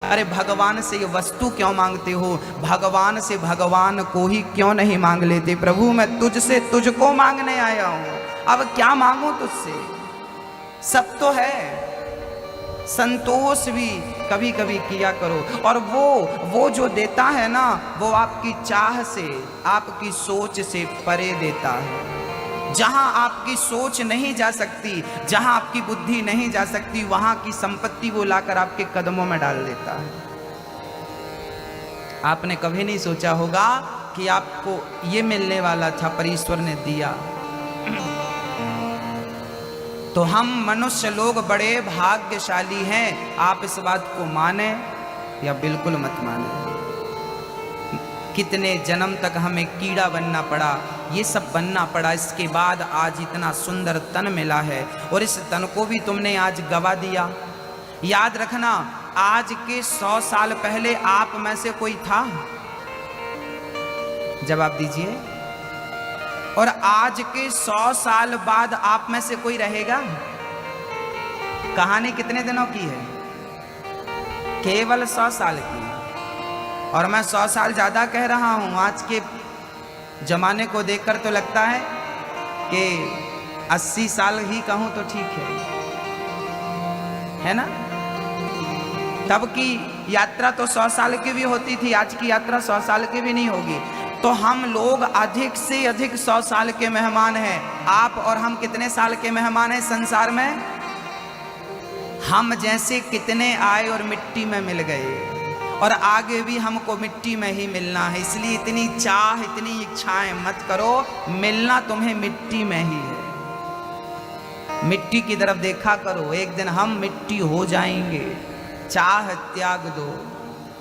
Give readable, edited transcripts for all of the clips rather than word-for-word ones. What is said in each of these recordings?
अरे भगवान से ये वस्तु क्यों मांगते हो, भगवान से भगवान को ही क्यों नहीं मांग लेते। प्रभु मैं तुझसे तुझको मांगने आया हूं, अब क्या मांगू तुझसे, सब तो है। संतोष भी कभी कभी किया करो। और वो जो देता है ना, वो आपकी चाह से, आपकी सोच से परे देता है। जहां आपकी सोच नहीं जा सकती, जहां आपकी बुद्धि नहीं जा सकती, वहां की संपत्ति वो लाकर आपके कदमों में डाल देता है। आपने कभी नहीं सोचा होगा कि आपको ये मिलने वाला था, पर ईश्वर ने दिया। तो हम मनुष्य लोग बड़े भाग्यशाली हैं। आप इस बात को माने या बिल्कुल मत माने। कितने जन्म तक हमें कीड़ा बनना पड़ा, ये सब बनना पड़ा, इसके बाद आज इतना सुंदर तन मिला है, और इस तन को भी तुमने आज गवा दिया। याद रखना, आज के 100 साल पहले आप में से कोई था? जवाब दीजिए। और आज के 100 साल बाद आप में से कोई रहेगा? कहानी कितने दिनों की है? केवल 100 साल की। और मैं 100 साल ज्यादा कह रहा हूं। आज के जमाने को देखकर तो लगता है कि 80 साल ही कहूं तो ठीक है ना? तब की यात्रा तो 100 साल की भी होती थी, आज की यात्रा 100 साल की भी नहीं होगी। तो हम लोग अधिक से अधिक 100 साल के मेहमान हैं। आप और हम कितने साल के मेहमान हैं संसार में? हम जैसे कितने आए और मिट्टी में मिल गए, और आगे भी हमको मिट्टी में ही मिलना है। इसलिए इतनी चाह, इतनी इच्छाएं मत करो, मिलना तुम्हें मिट्टी में ही है। मिट्टी की तरफ देखा करो, एक दिन हम मिट्टी हो जाएंगे। चाह त्याग दो,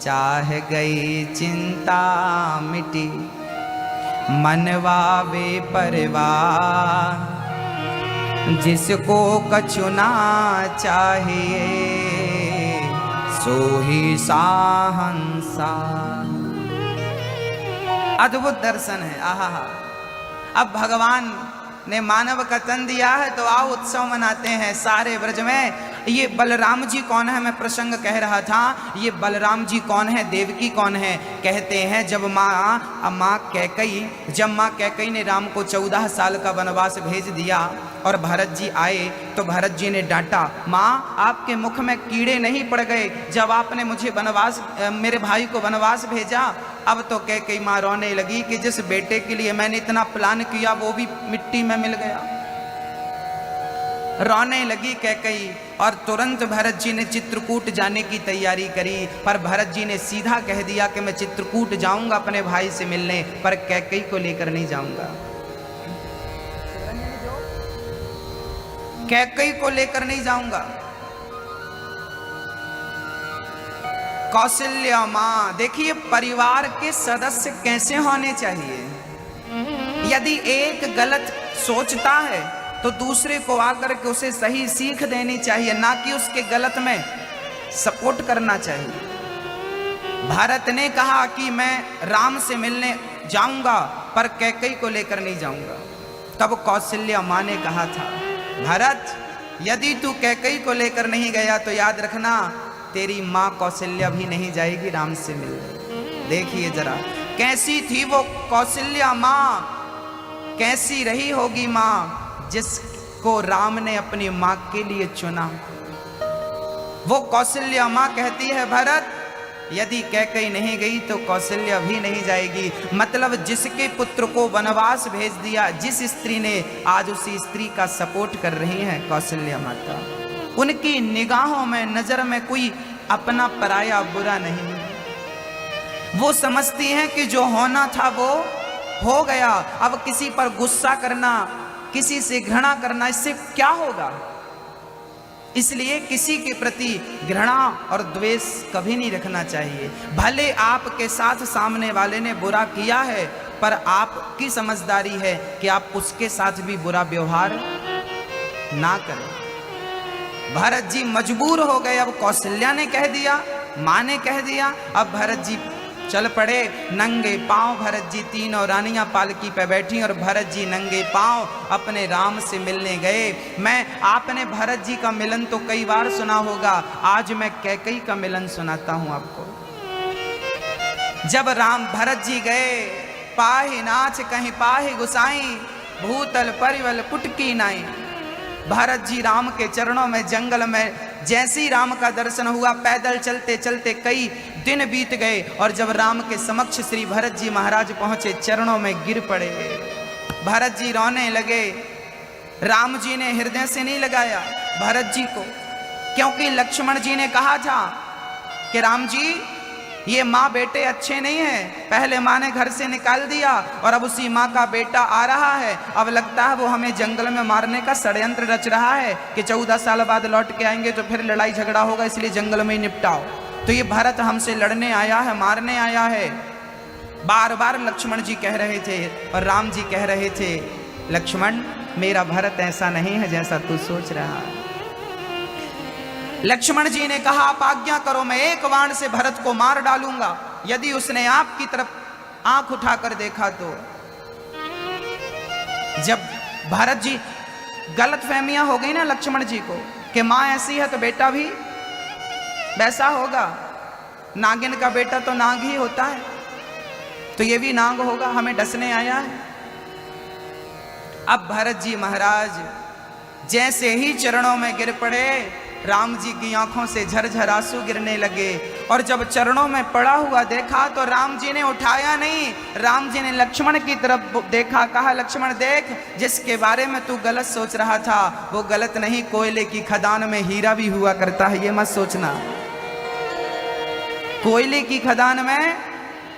चाह गई चिंता मिटी, मनवा वे परवाह, जिसको कछु ना चाहिए सो ही साहंसा। अद्भुत दर्शन है। आहा। अब भगवान ने मानव का तन दिया है, तो आओ उत्सव मनाते हैं सारे ब्रज में। ये बलराम जी कौन है? मैं प्रसंग कह रहा था, ये बलराम जी कौन है, देवकी कौन है? कहते हैं जब माँ कैकई ने राम को 14 साल का वनवास भेज दिया और भरत जी आए, तो भरत जी ने डांटा, माँ आपके मुख में कीड़े नहीं पड़ गए जब आपने मुझे वनवास, मेरे भाई को वनवास भेजा? अब तो कैकई माँ रोने लगी कि जिस बेटे के लिए मैंने इतना प्लान किया वो भी मिट्टी में मिल गया। रोने लगी कैकई, और तुरंत भरत जी ने चित्रकूट जाने की तैयारी करी। पर भरत जी ने सीधा कह दिया कि मैं चित्रकूट जाऊंगा अपने भाई से मिलने, पर कैकई को लेकर नहीं जाऊंगा। कैकई को लेकर नहीं जाऊंगा। कौशल्या मां, देखिए परिवार के सदस्य कैसे होने चाहिए। यदि एक गलत सोचता है तो दूसरे को आकर के उसे सही सीख देनी चाहिए, ना कि उसके गलत में सपोर्ट करना चाहिए। भारत ने कहा कि मैं राम से मिलने जाऊंगा, पर कैकई को लेकर नहीं जाऊंगा। तब कौशल्या मां ने कहा था, भरत यदि तू कैकई को लेकर नहीं गया तो याद रखना तेरी मां कौशल्या भी नहीं जाएगी राम से मिलने। देखिए जरा कैसी थी वो कौशल्या मां, कैसी रही होगी मां जिसको राम ने अपनी मां के लिए चुना। वो कौशल्या मां कहती है, भरत यदि कैकई नहीं गई तो कौशल्या भी नहीं जाएगी। मतलब जिसके पुत्र को वनवास भेज दिया, जिस स्त्री ने आज उसी स्त्री का सपोर्ट कर रही है कौशल्या माता, उनकी निगाहों में, नजर में कोई अपना पराया बुरा नहीं। वो समझती हैं कि जो होना था वो हो गया। अब किसी पर गुस्सा करना, किसी से घृणा करना, इससे क्या होगा? इसलिए किसी के प्रति घृणा और द्वेष कभी नहीं रखना चाहिए। भले आपके साथ सामने वाले ने बुरा किया है, पर आपकी समझदारी है कि आप उसके साथ भी बुरा व्यवहार ना करें। भरत जी मजबूर हो गए। अब कौशल्या ने कह दिया, माँ ने कह दिया, अब भरत जी चल पड़े। नंगे पांव भरत जी तीनों रानियां पालकी पे बैठी और भरत जी नंगे पांव अपने राम से मिलने गए। मैं आपने भरत जी का मिलन तो कई बार सुना होगा, आज मैं कैकई का मिलन सुनाता हूं आपको। जब राम भरत जी गए, पाहि नाच कहीं पाहि गुसाई, भूतल परिवल पुटकी नाई। भरत जी राम के चरणों में जंगल में जैसे ही राम का दर्शन हुआ, पैदल चलते चलते कई दिन बीत गए और जब राम के समक्ष श्री भरत जी महाराज पहुंचे, चरणों में गिर पड़े। भरत जी रोने लगे। राम जी ने हृदय से नहीं लगाया भरत जी को, क्योंकि लक्ष्मण जी ने कहा था कि राम जी ये माँ बेटे अच्छे नहीं हैं, पहले माँ ने घर से निकाल दिया और अब उसी माँ का बेटा आ रहा है, अब लगता है वो हमें जंगल में मारने का षड्यंत्र रच रहा है कि 14 साल बाद लौट के आएंगे तो फिर लड़ाई झगड़ा होगा, इसलिए जंगल में ही निपटाओ। तो ये भरत हमसे लड़ने आया है, मारने आया है। बार बार लक्ष्मण जी कह रहे थे और राम जी कह रहे थे, लक्ष्मण मेरा भरत ऐसा नहीं है जैसा तू सोच रहा है। लक्ष्मण जी ने कहा, आप आज्ञा करो, मैं एक बाण से भरत को मार डालूंगा। यदि उसने आपकी तरफ आंख उठाकर देखा तो। जब भरत जी गलत फहमियां हो गई ना लक्ष्मण जी को कि मां ऐसी है तो बेटा भी वैसा होगा, नागिन का बेटा तो नाग ही होता है, तो ये भी नाग होगा, हमें डसने आया है। अब भरत जी महाराज जैसे ही चरणों में गिर पड़े, राम जी की आंखों से झरझर आंसू गिरने लगे और जब चरणों में पड़ा हुआ देखा तो राम जी ने उठाया नहीं, राम जी ने लक्ष्मण की तरफ देखा, कहा लक्ष्मण देख, जिसके बारे में तू गलत सोच रहा था वो गलत नहीं, कोयले की खदान में हीरा भी हुआ करता है, ये मत सोचना। कोयले की खदान में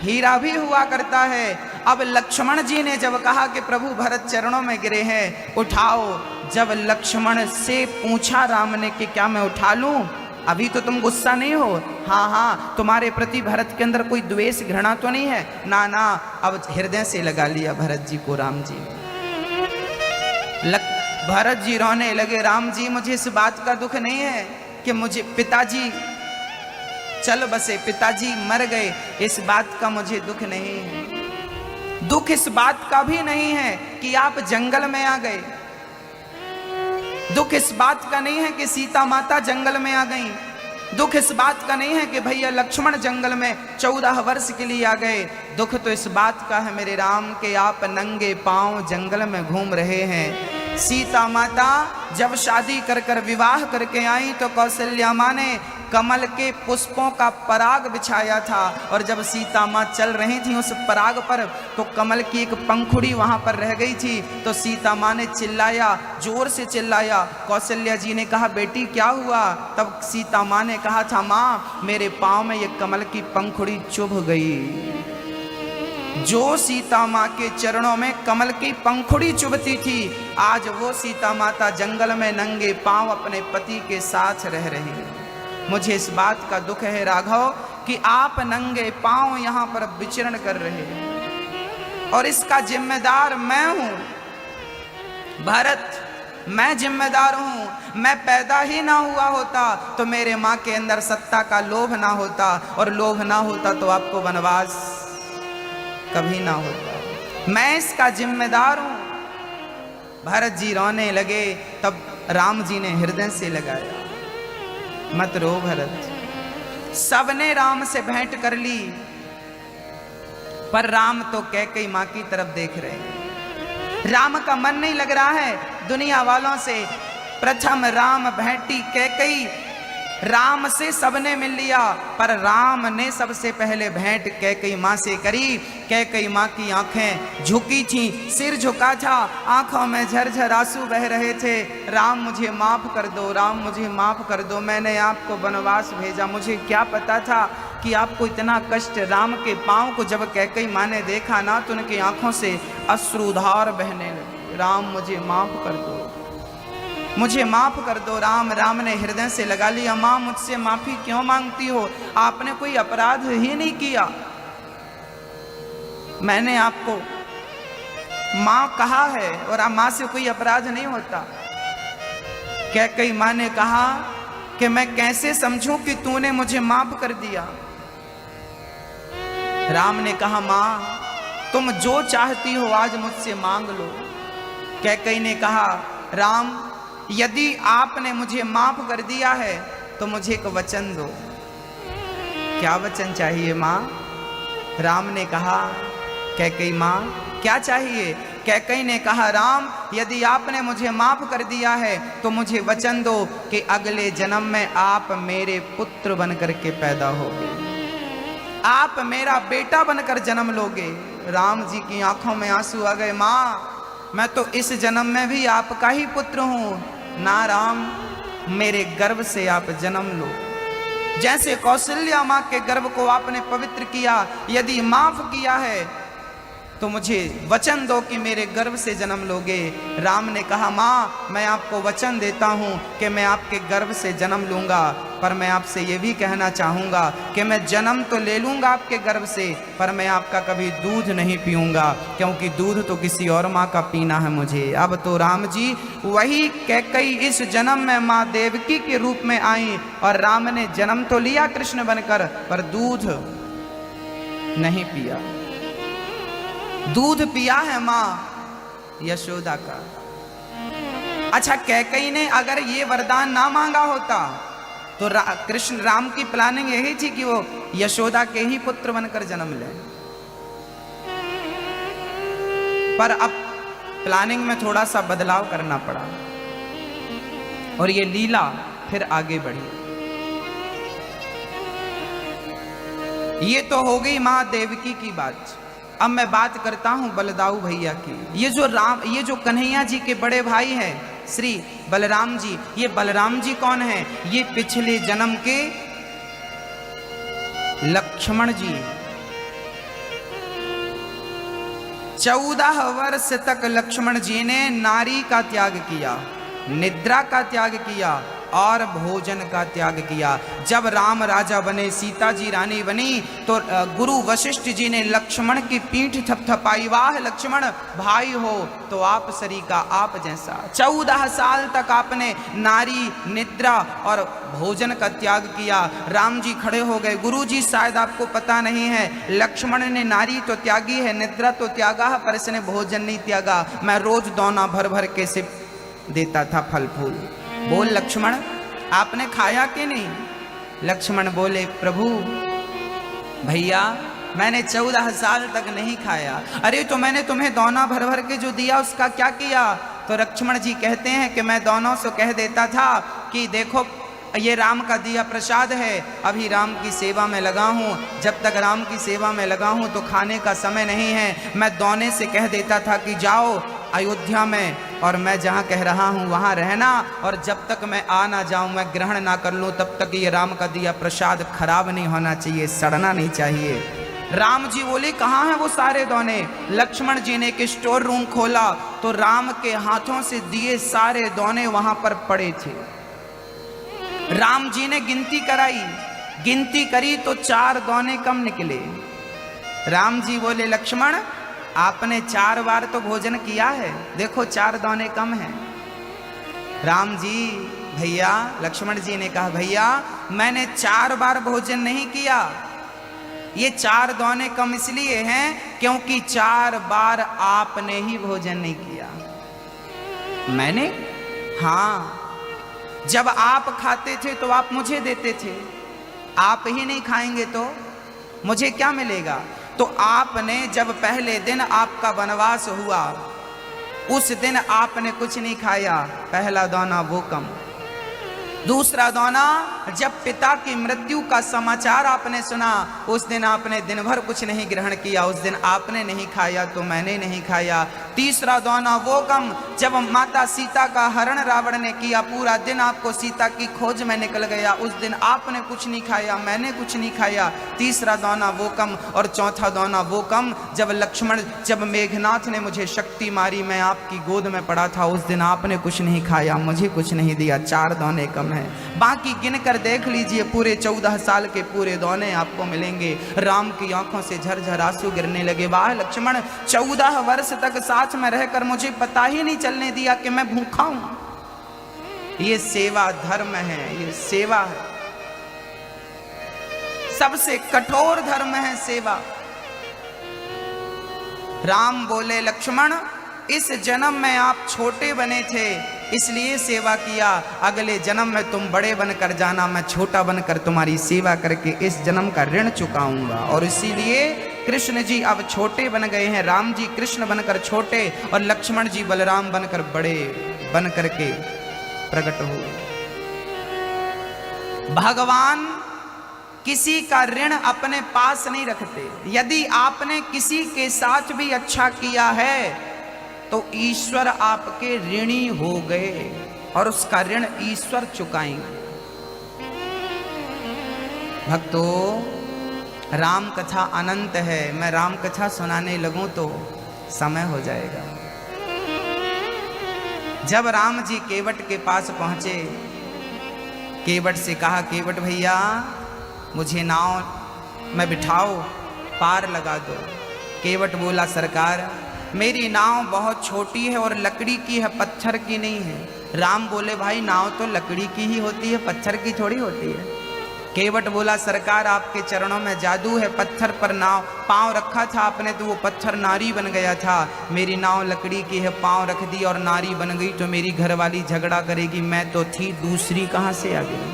हीरा भी हुआ करता है। अब लक्ष्मण जी ने जब कहा कि प्रभु भरत चरणों में गिरे हैं, उठाओ, जब लक्ष्मण से पूछा राम ने कि क्या मैं उठा लूं, अभी तो तुम गुस्सा नहीं हो, हाँ हाँ, तुम्हारे प्रति भरत के अंदर कोई द्वेष घृणा तो नहीं है ना ना। अब हृदय से लगा लिया भरत जी को राम जी। भरत जी रोने लगे, राम जी मुझे इस बात का दुख नहीं है कि मुझे पिताजी चल बसे, पिताजी मर गए, इस बात का मुझे दुख नहीं है। दुख इस बात का भी नहीं है कि आप जंगल में आ गए, दुख इस बात का नहीं है कि सीता माता जंगल में आ गई, दुख इस बात का नहीं है कि भैया लक्ष्मण जंगल में 14 वर्ष के लिए आ गए। दुख तो इस बात का है मेरे राम के आप नंगे पांव जंगल में घूम रहे हैं। सीता माता जब शादी कर कर विवाह करके आई तो कौशल्या माँ ने कमल के पुष्पों का पराग बिछाया था और जब सीता माँ चल रही थी उस पराग पर तो कमल की एक पंखुड़ी वहां पर रह गई थी। तो सीता माँ ने चिल्लाया, जोर से चिल्लाया। कौशल्या जी ने कहा बेटी क्या हुआ? तब सीता माँ ने कहा था माँ मेरे पाँव में ये कमल की पंखुड़ी चुभ गई। जो सीता माँ के चरणों में कमल की पंखुड़ी चुभती थी, आज वो सीता माता जंगल में नंगे पांव अपने पति के साथ रह रही है। मुझे इस बात का दुख है राघव कि आप नंगे पांव यहाँ पर विचरण कर रहे हैं और इसका जिम्मेदार मैं हूँ। भरत, मैं जिम्मेदार हूँ। मैं पैदा ही ना हुआ होता तो मेरे माँ के अंदर सत्ता का लोभ ना होता और लोभ ना होता तो आपको वनवास कभी ना होता। मैं इसका जिम्मेदार हूं। भरत जी रोने लगे। तब राम जी ने हृदय से लगाया, मत रो भरत। सबने राम से भेंट कर ली पर राम तो कैकेयी मां की तरफ देख रहे हैं। राम का मन नहीं लग रहा है दुनिया वालों से। प्रथम राम भेंटी कैकेयी, राम से सबने मिल लिया पर राम ने सबसे पहले भेंट कैकेयी माँ से करी। कैकेयी माँ की आंखें झुकी थी, सिर झुका था, आंखों में झरझर आंसू बह रहे थे। राम मुझे माफ कर दो, राम मुझे माफ कर दो, मैंने आपको वनवास भेजा, मुझे क्या पता था कि आपको इतना कष्ट। राम के पाँव को जब कैकेयी माँ ने देखा ना तो उनकी आंखों से अश्रुधार बहने लगे। राम मुझे माफ कर दो, मुझे माफ कर दो राम। राम ने हृदय से लगा लिया, माँ मुझसे माफी क्यों मांगती हो? आपने कोई अपराध ही नहीं किया। मैंने आपको माँ कहा है और माँ से कोई अपराध नहीं होता। कैकेयी माँ ने कहा कि मैं कैसे समझूं कि तूने मुझे माफ कर दिया। राम ने कहा माँ तुम जो चाहती हो आज मुझसे मांग लो। कैकेयी ने कहा राम यदि आपने मुझे माफ कर दिया है तो मुझे एक वचन दो। क्या वचन चाहिए माँ? राम ने कहा कैकेयी माँ क्या चाहिए? कैकेयी ने कहा राम यदि आपने मुझे माफ कर दिया है तो मुझे वचन दो कि अगले जन्म में आप मेरे पुत्र बनकर के पैदा होगे, आप मेरा बेटा बनकर जन्म लोगे। राम जी की आंखों में आंसू आ गए। माँ मैं तो इस जन्म में भी आपका ही पुत्र हूं ना राम, मेरे गर्भ से आप जन्म लो। जैसे कौशल्या माँ के गर्भ को आपने पवित्र किया, यदि माफ किया है तो मुझे वचन दो कि मेरे गर्भ से जन्म लोगे। राम ने कहा माँ मैं आपको वचन देता हूँ कि मैं आपके गर्भ से जन्म लूँगा, पर मैं आपसे ये भी कहना चाहूँगा कि मैं जन्म तो ले लूँगा आपके गर्भ से, पर मैं आपका कभी दूध नहीं पीऊँगा, क्योंकि दूध तो किसी और माँ का पीना है मुझे। अब तो राम जी वही कैकेयी इस जन्म में माँ देवकी के रूप में आई और राम ने जन्म तो लिया कृष्ण बनकर, पर दूध नहीं पिया। दूध पिया है माँ यशोदा का। अच्छा कैकेयी ने अगर ये वरदान ना मांगा होता तो कृष्ण राम की प्लानिंग यही थी कि वो यशोदा के ही पुत्र बनकर जन्म ले, पर अब प्लानिंग में थोड़ा सा बदलाव करना पड़ा और ये लीला फिर आगे बढ़ी। ये तो हो गई माँ देवकी की बात। अब मैं बात करता हूं बलदाऊ भैया की। ये जो कन्हैया जी के बड़े भाई हैं श्री बलराम जी, ये बलराम जी कौन है? ये पिछले जन्म के लक्ष्मण जी। 14 वर्ष तक लक्ष्मण जी ने नारी का त्याग किया, निद्रा का त्याग किया और भोजन का त्याग किया। जब राम राजा बने, सीता जी रानी बनी, तो गुरु वशिष्ठ जी ने लक्ष्मण की पीठ थपथपाई, वाह लक्ष्मण भाई हो तो आप सरीका आप जैसा। 14 साल तक आपने नारी, निद्रा और भोजन का त्याग किया। राम जी खड़े हो गए, गुरु जी शायद आपको पता नहीं है, लक्ष्मण ने नारी तो त्यागी है, निद्रा तो त्यागा है, पर इसने भोजन नहीं त्यागा। मैं रोज दौना भर भर के सिर्फ देता था फल फूल। बोल लक्ष्मण आपने खाया कि नहीं? लक्ष्मण बोले प्रभु भैया मैंने 14 साल तक नहीं खाया। अरे तो मैंने तुम्हें दौना भर भर के जो दिया उसका क्या किया? तो लक्ष्मण जी कहते हैं कि मैं दोनों से कह देता था कि देखो ये राम का दिया प्रसाद है, अभी राम की सेवा में लगा हूँ, जब तक राम की सेवा में लगा हूँ तो खाने का समय नहीं है। मैं दोने से कह देता था कि जाओ अयोध्या में और मैं जहाँ कह रहा हूँ वहाँ रहना, और जब तक मैं आ ना जाऊँ, मैं ग्रहण ना कर लूँ, तब तक ये राम का दिया प्रसाद खराब नहीं होना चाहिए, सड़ना नहीं चाहिए। राम जी बोले कहाँ है वो सारे दोने? लक्ष्मण जी ने एक स्टोर रूम खोला तो राम के हाथों से दिए सारे दोने वहाँ पर पड़े थे। राम जी ने गिनती कराई, गिनती करी तो 4 दोने कम निकले। राम जी बोले लक्ष्मण आपने 4 बार तो भोजन किया है, देखो 4 दोने कम हैं। राम जी भैया, लक्ष्मण जी ने कहा भैया मैंने 4 बार भोजन नहीं किया, ये 4 दोने कम इसलिए हैं क्योंकि 4 बार आपने ही भोजन नहीं किया। मैंने? हाँ, जब आप खाते थे तो आप मुझे देते थे, आप ही नहीं खाएंगे तो मुझे क्या मिलेगा? तो आपने जब पहले दिन आपका वनवास हुआ उस दिन आपने कुछ नहीं खाया, पहला दाना वो कम। दूसरा दाना जब पिता की मृत्यु का समाचार आपने सुना उस दिन आपने दिन भर कुछ नहीं ग्रहण किया, उस दिन आपने नहीं खाया तो मैंने नहीं खाया। तीसरा दाना वो कम जब माता सीता का हरण रावण ने किया, पूरा दिन आपको सीता की खोज में निकल गया, उस दिन आपने कुछ नहीं खाया, मैंने कुछ नहीं खाया। तीसरा दाना वो कम। और चौथा दाना वो कम जब मेघनाथ ने मुझे शक्ति मारी, मैं आपकी गोद में पड़ा था, उस दिन आपने कुछ नहीं खाया, मुझे कुछ नहीं दिया। 4 दाने कम है। बाकी गिन कर देख लीजिए, पूरे 14 साल के पूरे दाने आपको मिलेंगे। राम की आंखों से झरझर आंसू गिरने लगे। वाह लक्ष्मण, 14 वर्ष तक साथ में रहकर मुझे पता ही नहीं चलने दिया कि मैं भूखा हूं। ये सेवा धर्म है, ये सेवा है, सबसे कठोर धर्म है सेवा। राम बोले लक्ष्मण, इस जन्म में आप छोटे बने थे इसलिए सेवा किया, अगले जन्म में तुम बड़े बनकर जाना, मैं छोटा बनकर तुम्हारी सेवा करके इस जन्म का ऋण चुकाऊंगा। और इसीलिए कृष्ण जी अब छोटे बन गए हैं, राम जी कृष्ण बनकर छोटे और लक्ष्मण जी बलराम बनकर बड़े बन करके प्रकट हुए। भगवान किसी का ऋण अपने पास नहीं रखते। यदि आपने किसी के साथ भी अच्छा किया है तो ईश्वर आपके ऋणी हो गए और उसका ऋण ईश्वर चुकाएंगे। भक्तों, राम कथा अनंत है, मैं राम कथा सुनाने लगूं तो समय हो जाएगा। जब राम जी केवट के पास पहुंचे, केवट से कहा, केवट भैया मुझे नाव में बिठाओ, पार लगा दो। केवट बोला, सरकार मेरी नाव बहुत छोटी है और लकड़ी की है, पत्थर की नहीं है। राम बोले, भाई नाव तो लकड़ी की ही होती है, पत्थर की थोड़ी होती है। केवट बोला, सरकार आपके चरणों में जादू है, पत्थर पर नाव पांव रखा था आपने तो वो पत्थर नारी बन गया था। मेरी नाव लकड़ी की है, पांव रख दी और नारी बन गई तो मेरी घरवाली झगड़ा करेगी, मैं तो थी दूसरी कहां से आ गई।